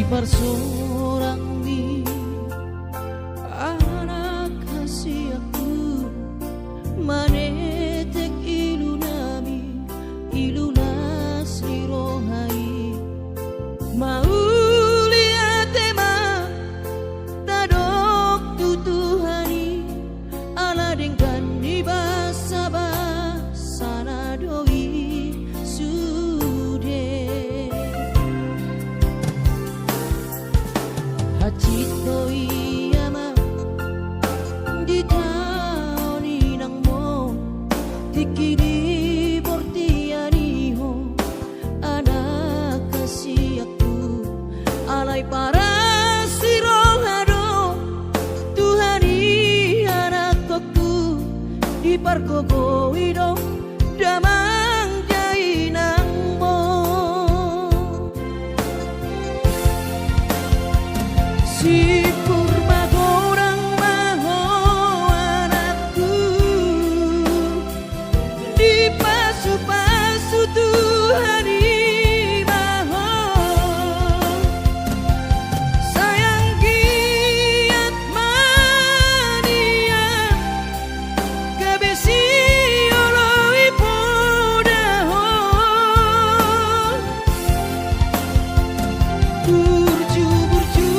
Bersorang mi anak kasih aku manetek ilunami ilunas lirohai maulia tema tadok tutuhani ala dengan di basa basa doi Hacito iyama di taoni nang mo tikili bortianiho anak kasih aku alay para sirohado Tuhani anak aku di pargogo ido damang jai nang mo si purba gorang maho anakku di pasu-pasu Tuhani maho sayang giat mania kabesi oloi podaho burju-burju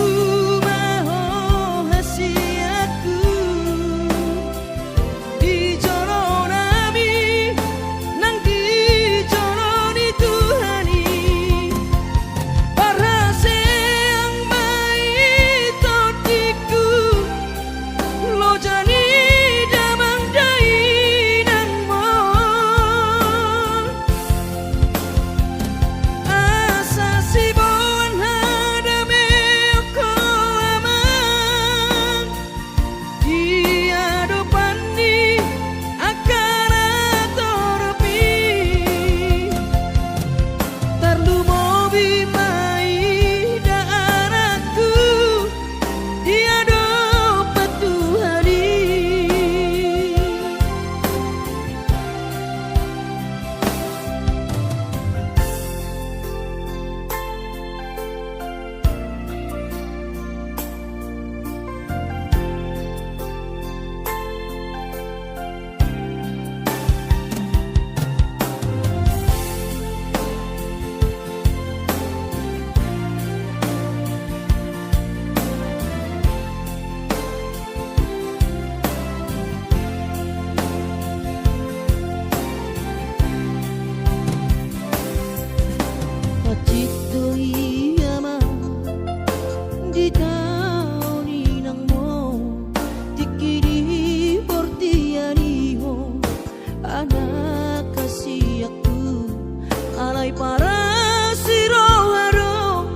para sirohado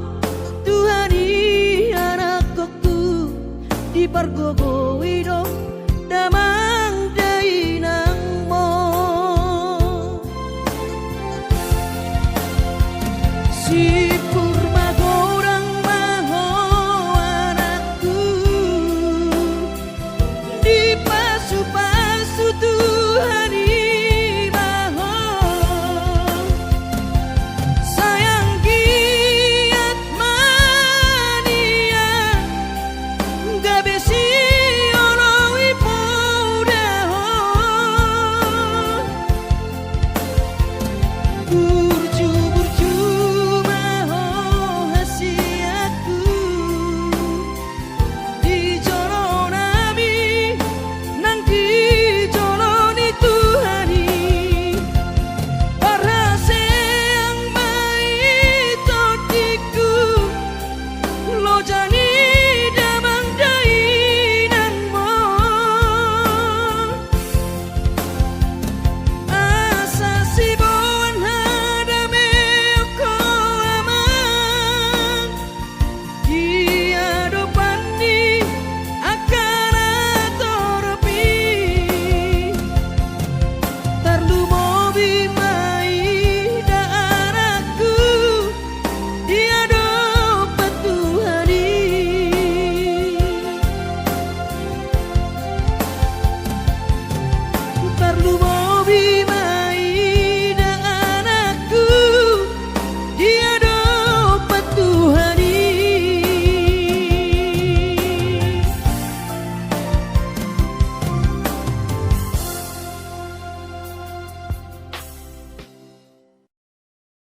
Tuhani anak aku di pargogo ido damang dai nang mo si